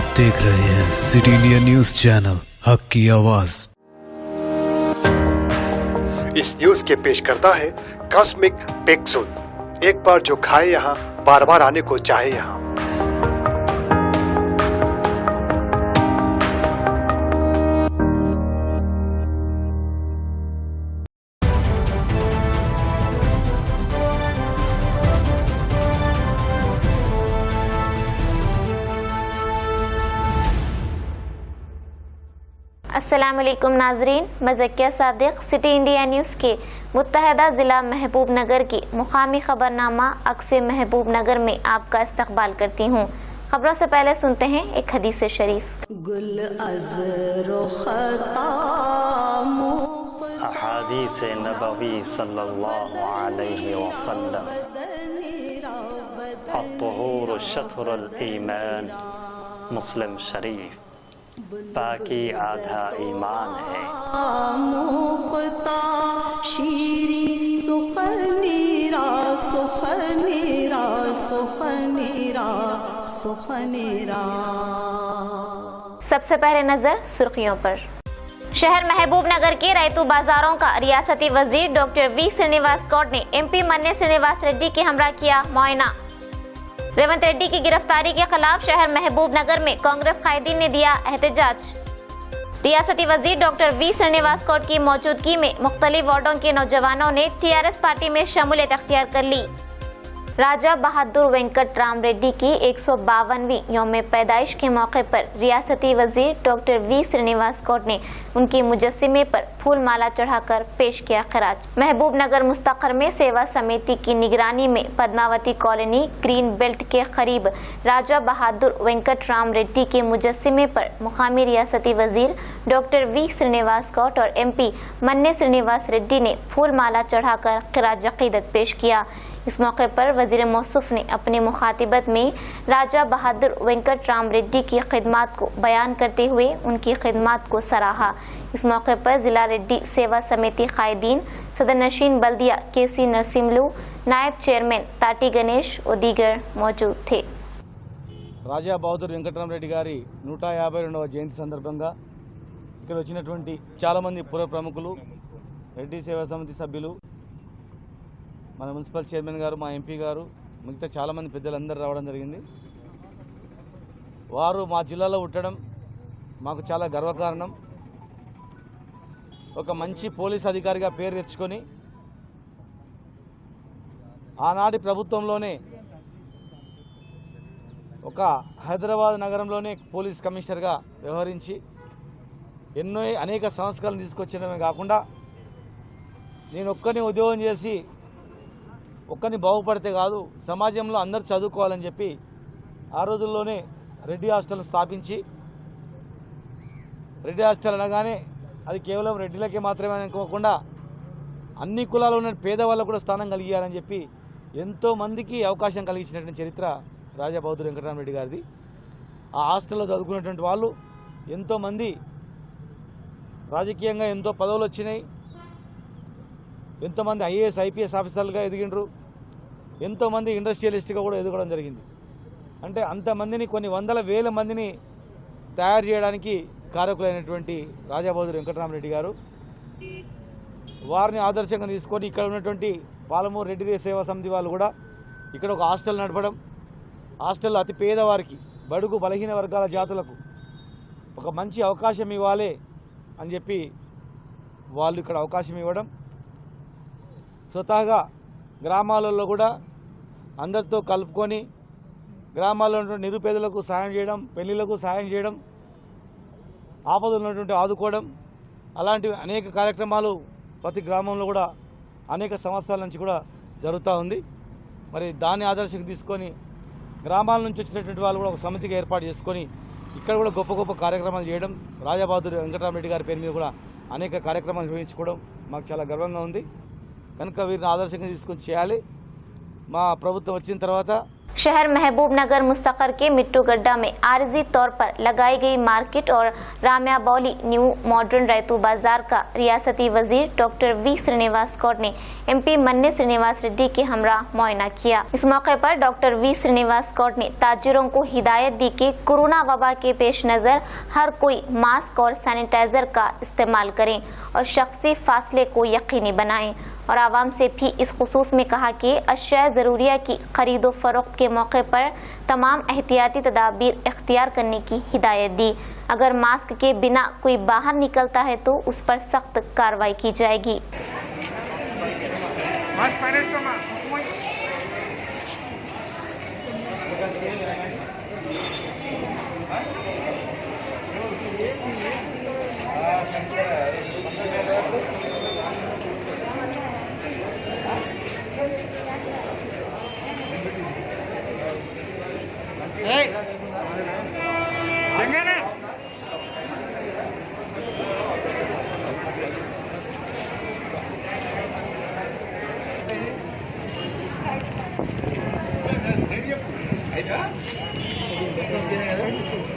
आप देख रहे हैं सिटी इंडिया न्यूज चैनल, हक की आवाज। इस न्यूज के पेश करता है कॉस्मिक पेक्सुल। एक बार जो खाए यहाँ, बार बार आने को चाहे यहाँ। अस्सलाम वालेकुम नाजरीन, मैं Zakia Sadiq city India news के मुत्तहदा ज़िला महबूब नगर की मुकामी खबरनामा अक्से महबूब नगर में आपका इस्तकबाल करती हूँ। खबरों से पहले सुनते हैं एक हदीस शरीफ। अहादीस नबवी सल्लल्लाहु अलैहि वसल्लम, अत्तहूर शत्रुल ईमान, मुस्लिम शरीफ। ताकि आधा ईमान है। सबसे पहले नजर सुर्खियों पर। शहर महबूब नगर के रैतू बाजारों का रियासती वजीर डॉक्टर वी श्रीनिवास गौड़ ने MP मन्ने श्रीनिवास रेड्डी के हमरा किया मुआयना। रेवंत रेड्डी की गिरफ्तारी के खिलाफ शहर महबूब नगर में कांग्रेस कायदीन ने दिया एहतजाज। रियासती वजीर डॉक्टर वी श्रीनिवास गौड़ की मौजूदगी में मुख्तलिफ वार्डों के नौजवानों ने TRS पार्टी में शमूलियत अख्तियार कर ली। राजा बहादुर वेंकट राम रेड्डी की 152वीं यौम पैदाइश के मौके पर रियासती वजीर डॉक्टर वी श्रीनिवास गौड़ ने उनके मुजस्सिमे पर फूल माला चढ़ाकर पेश किया खिराज। महबूब नगर मुस्तकर में सेवा समिति की निगरानी में पद्मावती कॉलोनी ग्रीन बेल्ट के करीब राजा बहादुर वेंकट राम रेड्डी के मुजस्सिमे पर मुकामी रियासती वजीर डॉक्टर वी श्रीनिवास गौड़ और MP मन्ने श्रीनिवास रेड्डी ने फूल माला चढ़ाकर खिराज अकीदत पेश किया। इस मौके पर वजीर मौसूफ ने अपनी मुखातिबत में राजा बहादुर वेंकट राम रेड्डी की खिदमात को बयान करते हुए उनकी खिदमात को सराहा। इस मौके पर जिला रेड्डी सेवा समिति कायदीन, सदर नशीन बल्दिया KC नरसिम्लू, नायब चेयरमैन ताटी गणेश और दीगर मौजूद थे। రాజా బహదూర్ వెంకటరామరెడ్డి గారి 152వ జయంతి సందర్భంగా ఇక్కడ వచ్చినటువంటి చాలామంది పుర ప్రముఖులు, రెడ్డి సేవా సమితి సభ్యులు, మన మున్సిపల్ చైర్మన్ గారు, మా MP గారు, మిగతా చాలామంది పెద్దలందరూ రావడం జరిగింది. వారు మా జిల్లాలో ఉండడం మాకు చాలా గర్వకారణం. ఒక మంచి పోలీస్ అధికారిగా పేరు తెచ్చుకొని ఆనాటి ప్రభుత్వంలోనే ఒక హైదరాబాద్ నగరంలోనే పోలీస్ కమిషనర్గా వ్యవహరించి అనేక సంస్కరణలు తీసుకొచ్చడమే కాకుండా నేను ఒక్కరిని ఉద్యోగం చేసి ఒక్కరిని బాగుపడితే కాదు, సమాజంలో అందరూ చదువుకోవాలని చెప్పి ఆ రోజుల్లోనే రెడ్డి హాస్టల్ స్థాపించి, రెడ్డి హాస్టల్ అనగానే అది కేవలం రెడ్డిలకే మాత్రమే అనుకోకుండా అన్ని కులాల్లో ఉన్న పేదవాళ్ళకు కూడా స్థానం కలిగియాలని చెప్పి ఎంతోమందికి అవకాశం కలిగించినటువంటి చరిత్ర రాజా బహదూర్ వెంకటరామరెడ్డి గారిది. ఆ హాస్టల్లో చదువుకున్నటువంటి వాళ్ళు ఎంతోమంది రాజకీయంగా ఎంతో పదవులు వచ్చినాయి. ఎంతోమంది IAS IPS ఆఫీసర్లుగా ఎదిగిండ్రు. ఎంతోమంది ఇండస్ట్రియలిస్ట్గా కూడా ఎదగడం జరిగింది. అంటే అంతమందిని, కొన్ని వందల వేల మందిని తయారు చేయడానికి కారకులైనటువంటి రాజా బహదూర్ వెంకటరామరెడ్డి గారు, వారిని ఆదర్శంగా తీసుకొని ఇక్కడ ఉన్నటువంటి పాలమూరు రెడ్డి సేవా సమితి వాళ్ళు కూడా ఇక్కడ ఒక హాస్టల్ నడపడం, హాస్టల్లో అతి పేదవారికి, బడుగు బలహీన వర్గాల జాతులకు ఒక మంచి అవకాశం ఇవ్వాలి అని చెప్పి వాళ్ళు ఇక్కడ అవకాశం ఇవ్వడం, స్వతహాగా గ్రామాలలో కూడా అందరితో కలుపుకొని గ్రామాల్లో ఉన్నటువంటి నిరుపేదలకు సాయం చేయడం, పెళ్లిళ్లకు సాయం చేయడం, ఆపదలు ఉన్నటువంటి ఆదుకోవడం, అలాంటి అనేక కార్యక్రమాలు ప్రతి గ్రామంలో కూడా అనేక సంవత్సరాల నుంచి కూడా జరుగుతూ ఉంది. మరి దాన్ని ఆదర్శంగా తీసుకొని గ్రామాల నుంచి వచ్చినటువంటి వాళ్ళు కూడా ఒక సమితిగా ఏర్పాటు చేసుకొని ఇక్కడ కూడా గొప్ప గొప్ప కార్యక్రమాలు చేయడం, రాజా బహదూర్ వెంకటరామరెడ్డి గారి పేరు మీద కూడా అనేక కార్యక్రమాలు నిర్వహించుకోవడం మాకు చాలా గర్వంగా ఉంది. కనుక వీరిని ఆదర్శంగా తీసుకొని చేయాలి. మా ప్రభుత్వం వచ్చిన తర్వాత शहर महबूब नगर मुस्तकर के मिट्टू गड्ढा में आरजी तौर पर लगाई गई मार्केट और राम्या बौली न्यू मॉडर्न रैतू बाजार का रियासती वजीर डॉक्टर वी श्रीनिवास गौड़ ने एमपी मन्ने श्रीनिवास रेड्डी के हमरा मुआयना किया। इस मौके पर डॉक्टर वी श्रीनिवास गौड़ ने ताजिरों को हिदायत दी कि कोरोना वबा के पेश नज़र हर कोई मास्क और सैनिटाइजर का इस्तेमाल करें और शख्सी फासले को यकीनी बनाएं और आवाम से भी इस खुसूस में कहा कि अशिया ज़रूरिया की खरीदो फरोख्त के मौके पर तमाम एहतियाती तदाबीर इख्तियार करने की हिदायत दी। अगर मास्क के बिना कोई बाहर निकलता है तो उस पर सख्त कार्रवाई की जाएगी।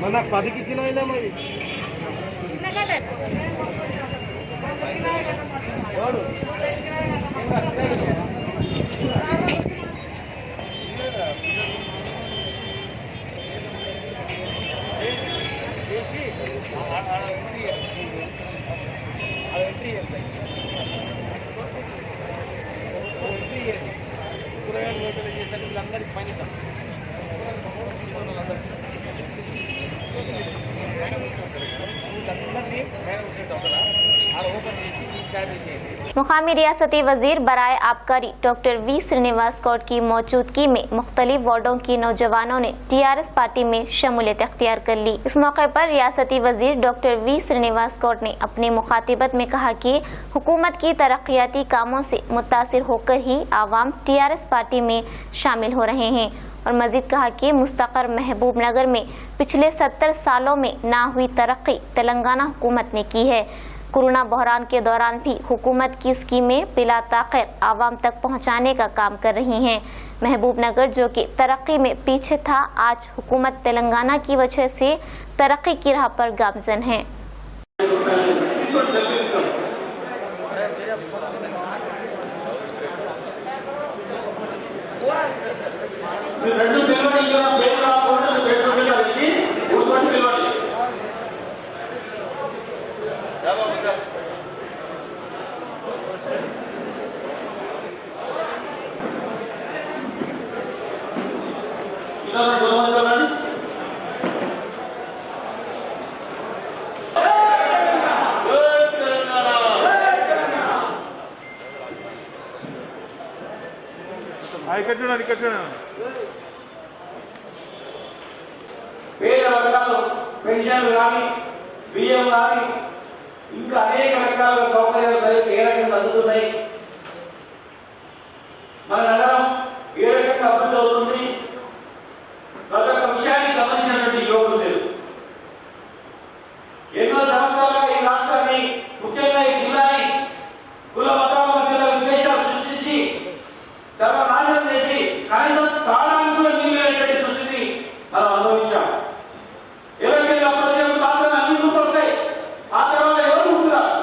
మన 10కి ఇచ్చినా మరి मुकामी रियासती वजीर बराए आबकारी डॉक्टर वी श्रीनिवास गौड़ की मौजूदगी में मुख्तलिफ वार्डों की नौजवानों ने टीआरएस पार्टी में शमूलियत इख्तियार कर ली। इस मौके पर रियासती वजीर डॉक्टर वी श्रीनिवास गौड़ ने अपनी मुखातिबत में कहा कि हुकूमत की तरक्याती कामों से मुतासिर होकर ही आवाम टीआरएस पार्टी में शामिल हो रहे हैं और मजीद कहा कि मुस्तकर महबूब नगर में पिछले 70 सालों में ना हुई तरक्की तेलंगाना हुकूमत ने की है। कोरोना बहरान के दौरान भी हुकूमत की स्कीमें बिला ताक़त आवाम तक पहुंचाने का काम कर रही हैं। महबूब नगर जो कि तरक्की में पीछे था, आज हुकूमत तेलंगाना की वजह से तरक्की की राह पर गामजन है। పేద వర్గాలు పెన్షన్లు కానీ బియ్యం కానీ ఇంకా అనేక రకాల సౌకర్యాలు ప్రజలకు ఏ రకంగా అందుతున్నాయి, మన నగరం ఏ రకంగా అభివృద్ధి అవుతుంది, ప్రతి ఒక్క విషయాన్ని గమనించినటువంటి యువకులు లేరు. ఎన్నో సంవత్సరాలుగా ఈ రాష్ట్రాన్ని, ముఖ్యంగా ఈ జిల్లాని కుల మతాల మధ్యలో విద్వేషాలు సృష్టించి సర్వనాశనం చేసి కనీసం తాళానికి కూడా నీళ్ళేటువంటి దుస్థితి మనం అనుభవించాం. ఎలక్షన్ వచ్చినప్పుడు మాత్రం అన్ని గుర్తు వస్తాయి, ఆ తర్వాత ఎవరు గుర్తురారు,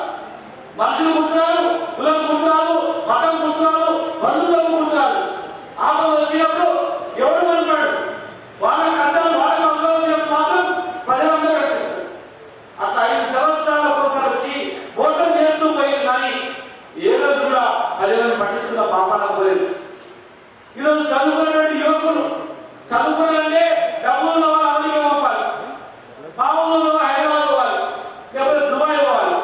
మనుషులు గుర్తురారు, కులం గుర్తురారు, మతం గుర్తురారు, బంధువులు గుర్తురారు. ఆపద వచ్చినప్పుడు ఎవరు అంటాడు, వాళ్ళ కష్టాలు వాళ్ళకి అనుభవించినప్పుడు మాత్రం ప్రజలందరూ కట్టిస్తారు. అట్లా 5 సంవత్సరాల కోసం వచ్చి మోసం చేస్తూ పోయింది, కానీ ఏ రోజు కూడా ప్రజలను పట్టించుకున్న పాపాన పోలేదు. ఈరోజు చదువుకున్నటువంటి యువకులు చదువుకున్నారంటే డబ్బులు వాళ్ళు అమెరికా పంపాలి, మామూలు హైదరాబాద్ పోవాలి, లేకపోతే దుబాయ్ పోవాలి,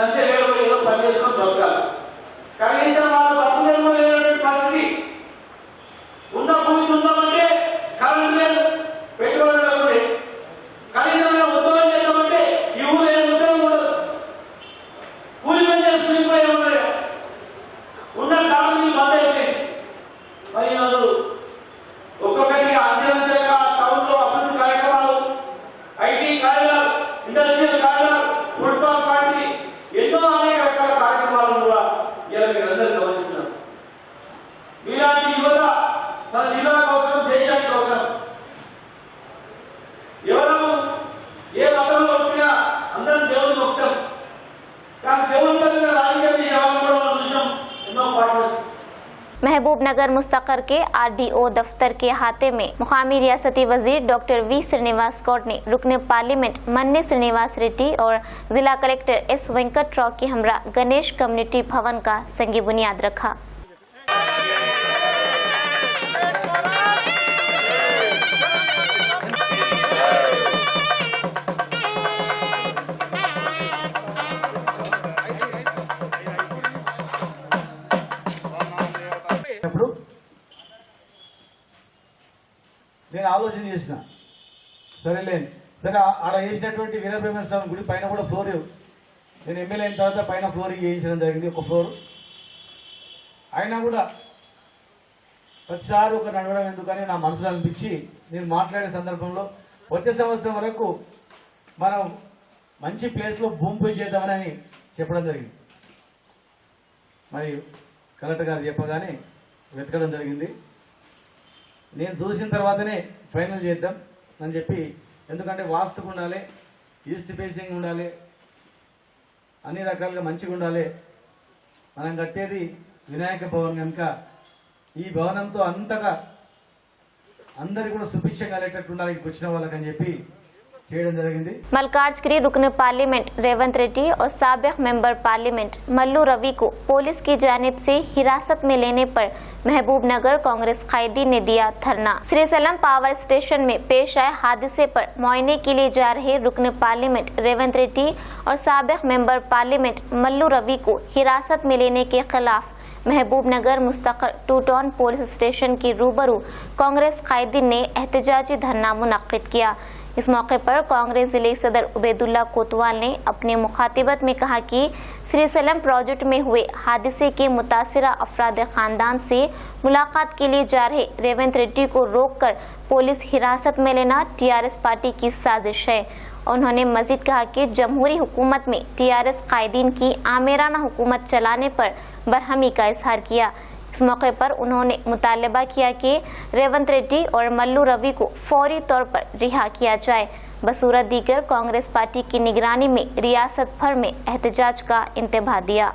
అంతే లేకపోతే ఏదో పని చేసుకొని దొరకాలి. కనీసం వాళ్ళు బతుకు లేనటువంటి పరిస్థితి. ఉన్న భూమికి ఉందామంటే కరెంట్ లేదు, పెట్రోల్ లేదు, కనీసం ఉద్యోగం చేద్దామంటే ఈ ఊరు ఏం ఉద్యోగం ఉండదు, కూలి పని చేసుకుని కూడా ఏమున్నాయి, ఉన్న కాలం బంద్ అయిపోయింది. మరి ఈరోజు ఒక్కొక్కటి అంచెలంచెలుగా టౌన్ లో అభివృద్ధి కార్యక్రమాలు, IT corridor, industrial corridor, football party, ఎన్నో అనేక రకాల కార్యక్రమాలను కూడా ఇలా మీరందరూ గమనిస్తున్నారు. మీలాంటి యువత మన జిల్లా కోసం, దేశ महबूब नगर मुस्तकर के RDO दफ्तर के अहाते में मुकामी रियासती वजीर डॉक्टर वी श्रीनिवास गौड़ ने रुकन पार्लियामेंट मन्ने श्रीनिवास रेड्डी और जिला कलेक्टर S वेंकट राव के हमरा गणेश कम्युनिटी भवन का संगी बुनियाद रखा। నేను ఆలోచన చేసిన సరే ఆడ వేసినటువంటి వీరబ్రహ్మ స్వామి గుడి పైన కూడా ఫ్లోర్ నేను ఎమ్మెల్యే అయిన తర్వాత పైన ఫ్లోరింగ్ వేయించడం జరిగింది, ఒక ఫ్లోర్. అయినా కూడా ప్రతిసారి ఒక నడవడం ఎందుకని నా మనసులో అనిపించి నేను మాట్లాడే సందర్భంలో వచ్చే సంవత్సరం వరకు మనం మంచి ప్లేస్లో భూమి పూజ చేద్దామని చెప్పడం జరిగింది. మరి కలెక్టర్ గారు చెప్పగానే వెతకడం జరిగింది. నేను చూసిన తర్వాతనే ఫైనల్ చేద్దాం అని చెప్పి, ఎందుకంటే వాస్తుకు ఉండాలి, ఈస్ట్ ఫేసింగ్ ఉండాలి, అన్ని రకాలుగా మంచిగా ఉండాలి. మనం కట్టేది వినాయక భవన్ కనుక ఈ భవనంతో అంతగా అందరికి కూడా సుభిక్షంగా కలిగేటట్టు ఉండాలి ఇక్కడికి వచ్చిన వాళ్ళకని చెప్పి చేయడం జరిగింది. मलकाजगिरी रुकन पार्लियामेंट रेवंत रेड्डी और साबिक मेंबर पार्लियामेंट मल्लू रवि को पुलिस की जानिब से हिरासत में लेने पर महबूब नगर कांग्रेस कायदी ने दिया धरना। श्रीसलम पावर स्टेशन में पेश आए हादसे पर मुआयने के लिए जा रहे रुकन पार्लियामेंट रेवंत रेड्डी और साबिक मेंबर पार्लियामेंट मल्लू रवि को हिरासत में लेने के खिलाफ महबूब नगर मुस्तकर 2 टाउन पुलिस स्टेशन के रूबरू कांग्रेस कायदी ने एहतजाजी धरना मुनक्किद किया। इस मौके पर कांग्रेस जिले सदर उबैदुल्ला कोतवाल ने अपने मुखातिबत में कहा कि श्रीसलम प्रोजेक्ट में हुए हादसे के मुतासिरा अफराद खानदान से मुलाकात के लिए जा रहे रेवंत रेड्डी को रोककर पुलिस हिरासत में लेना TRS पार्टी की साजिश है। उन्होंने मजीद कहा कि जमहूरी हुकूमत में TRS कायदीन की आमेराना हुकूमत चलाने पर बरहमी का इजहार किया। इस मौके पर उन्होंने मुतालबा किया कि रेवंत रेड्डी और मल्लू रवि को फौरी तौर पर रिहा किया जाए। बसूरत दीगर कांग्रेस पार्टी की निगरानी में रियासत भर में एहतजाज का इंतबाह दिया।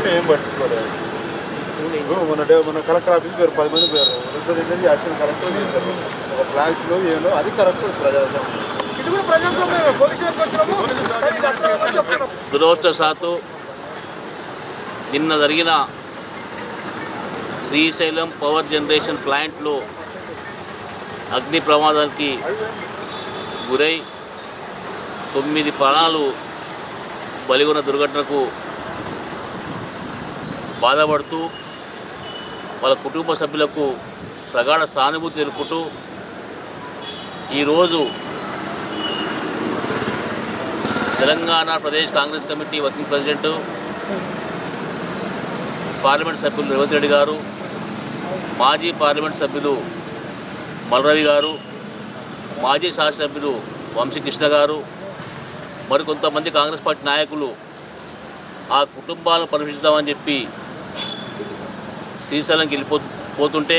ఏం పట్టుకోలేదు. మన కలెక్టర్ ఆఫీస్ పేరు 10 మంది పేరు రిప్రజెంటేటివ్ యాక్షన్ కరెక్ట్గా చేశారు. ఒక ఫ్లాగ్స్లో ఏమో అది కరెక్ట్ దురదృష్టవశాత్తు నిన్న జరిగిన శ్రీశైలం పవర్ జనరేషన్ ప్లాంట్లో అగ్ని ప్రమాదానికి గురై 9 ప్రాణాలు బలిగొన్న దుర్ఘటనకు బాధపడుతూ వాళ్ళ కుటుంబ సభ్యులకు ప్రగాఢ సానుభూతి తెలుపుతూ ఈరోజు Telangana Pradesh Congress committee working president parliament సభ్యులు రేవంత్ రెడ్డి గారు, మాజీ పార్లమెంట్ సభ్యులు మల్రవి గారు, మాజీ శాసనసభ్యులు వంశీకృష్ణ గారు, మరికొంతమంది కాంగ్రెస్ పార్టీ నాయకులు ఆ కుటుంబాలను పరీక్షిద్దామని చెప్పి శ్రీశైలంకి వెళ్ళిపోతుంటే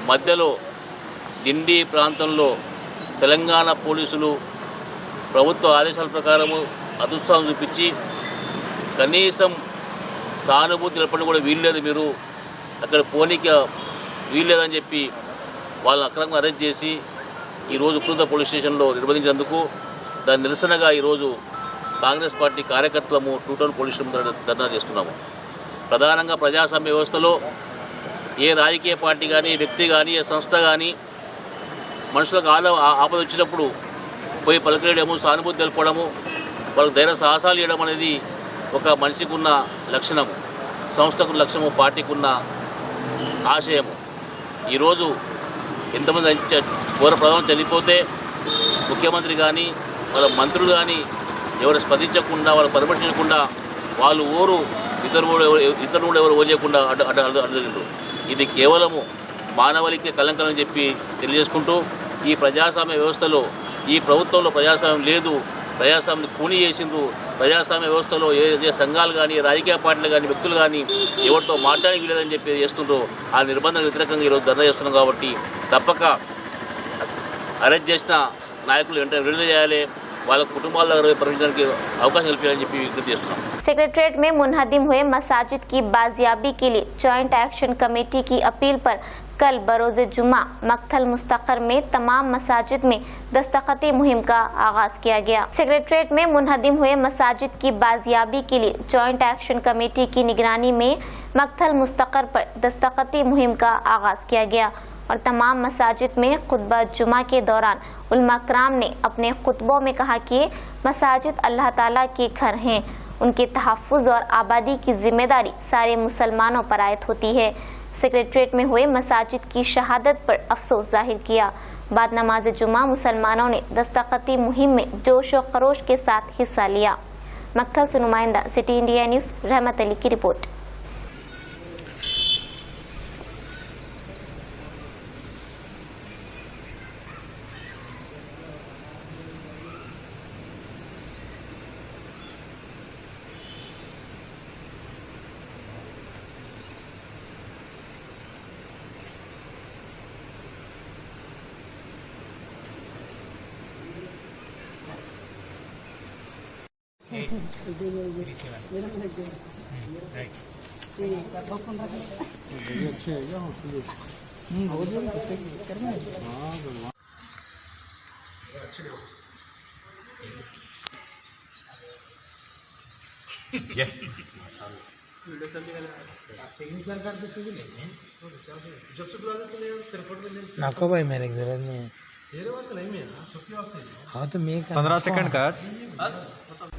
మధ్యలో డిండి ప్రాంతంలో తెలంగాణ పోలీసులు ప్రభుత్వ ఆదేశాల ప్రకారము అదుత్సాహం చూపించి కనీసం సానుభూతి నిలపడం కూడా వీల్లేదు, మీరు అక్కడ పోనీకి వీల్లేదని చెప్పి వాళ్ళని అక్రమంగా అరెస్ట్ చేసి ఈరోజు ఉప్పుల పోలీస్ స్టేషన్లో నిర్బంధించినందుకు దాని నిరసనగా ఈరోజు కాంగ్రెస్ పార్టీ కార్యకర్తలము 2 టౌన్ పోలీస్ స్టేషన్ ధర్నా చేస్తున్నాము. ప్రధానంగా ప్రజాస్వామ్య వ్యవస్థలో ఏ రాజకీయ పార్టీ కానీ, వ్యక్తి కానీ, ఏ సంస్థ కానీ మనుషులకు ఆపద వచ్చినప్పుడు పోయి పలకలేయడము, సానుభూతి తెలపడము, వాళ్ళకు ధైర్య సాహసాలు ఇవ్వడం అనేది ఒక మనిషికి ఉన్న లక్షణము, సంస్థకు లక్ష్యము, పార్టీకి ఉన్న ఆశయము. ఈరోజు ఎంతమంది ఘోర ప్రధానం చనిపోతే ముఖ్యమంత్రి కానీ వాళ్ళ మంత్రులు కానీ ఎవరు స్పందించకుండా, వాళ్ళు పరిరక్షించకుండా, వాళ్ళు ఇతరులు ఎవరు ఓలేయకుండా అడ్డగిండ్రు. ఇది కేవలము మానవాళికి కలంకలని చెప్పి తెలియజేసుకుంటూ ఈ ప్రజాస్వామ్య వ్యవస్థలో ఈ ప్రభుత్వంలో ప్రజాస్వామ్యం లేదు, ప్రజాస్వామ్యం కూని చేసిండ్రు, ప్రజాస్వామ్య వ్యవస్థలో ఏ సంఘాలు కానీ రాజకీయ పార్టీలు కానీ వ్యక్తులు కానీ ఎవరితో మాట్లాడడానికి వీలేదని చెప్పి చేస్తుండ్రో ఆ నిర్బంధం వ్యతిరేకంగా ఈరోజు ధర్నా చేస్తున్నాం. కాబట్టి తప్పక అరెస్ట్ చేసిన నాయకులు వెంటనే విడుదల చేయాలి, వాళ్ళ కుటుంబాల దగ్గర పరిమించడానికి అవకాశం కల్పించాలని చెప్పి విజ్ఞప్తి చేస్తున్నాం. सेक्रेटरीट में मुनहदिम हुए मसाजिद की बाजियाबी के लिए जॉइंट एक्शन कमेटी की अपील पर कल बरोज़े जुमा मक्तल मुस्तकर में तमाम मसाजिद में दस्तखती मुहिम का आगाज किया गया। सेक्रेटरीट में मुनहदिम हुए मसाजिद की बाजियाबी के लिए जॉइंट एक्शन कमेटी की निगरानी में मक्तल मुस्तकर पर दस्तखती मुहिम का आगाज किया गया और तमाम मसाजिद में खुतबा जुमा के दौरान उलमा कराम ने अपने खुतबों में कहा कि मसाजिद अल्लाह ताला के घर हैं, उनके तहफ़्फ़ुज़ और आबादी की जिम्मेदारी सारे मुसलमानों पर आयत होती है। सेक्रेटरीट में हुए मसाजिद की शहादत पर अफसोस जाहिर किया। बाद नमाज जुमा मुसलमानों ने दस्तखती मुहिम में जोश व खरोश के साथ हिस्सा लिया। मक्तल से नुमाइंदा सिटी इंडिया न्यूज़ रहमत अली की रिपोर्ट। नाको भाई मेरे की जरूरत नहीं है। हाँ तो मैं 15 सेकंड का।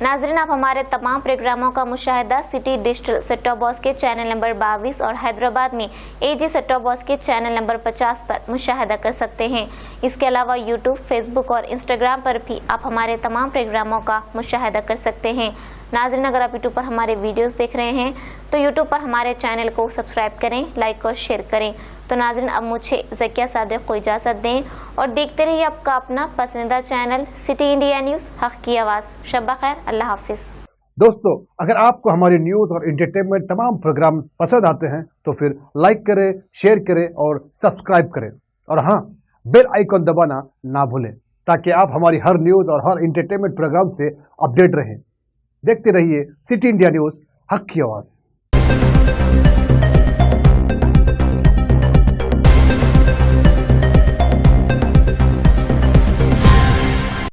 नाजरीन, आप हमारे तमाम प्रोग्रामों का मुशाहिदा city digital set top box के चैनल नंबर 22 और हैदराबाद में एजी सेट टॉप बॉक्स के चैनल नंबर 50 पर मुशाहिदा कर सकते हैं। इसके अलावा यूट्यूब, फेसबुक और इंस्टाग्राम पर भी आप हमारे तमाम प्रोग्रामों का मुशाहिदा कर सकते हैं। नाजरीन, अगर आप यूट्यूब पर हमारे वीडियोस देख रहे हैं तो यूट्यूब पर हमारे चैनल को सब्सक्राइब करें, लाइक और शेयर करें। तो नाजरीन, अब मुझे ज़किया सादिक को इजाज़त दें और देखते रहिए आपका अपना पसंदीदा चैनल सिटी इंडिया न्यूज़, हक़ की आवाज़। शब्बा खैर, अल्लाह हाफिज़। दोस्तों, अगर आपको हमारे न्यूज़ और एंटरटेनमेंट तमाम प्रोग्राम पसंद आते हैं तो फिर लाइक करें, शेयर करें और सब्सक्राइब करें। और हाँ, बेल आइकॉन दबाना ना भूलें ताकि आप हमारी हर न्यूज़ और हर एंटरटेनमेंट प्रोग्राम से अपडेट रहें। देखते रहिए सिटी इंडिया न्यूज़, हक़ की आवाज़।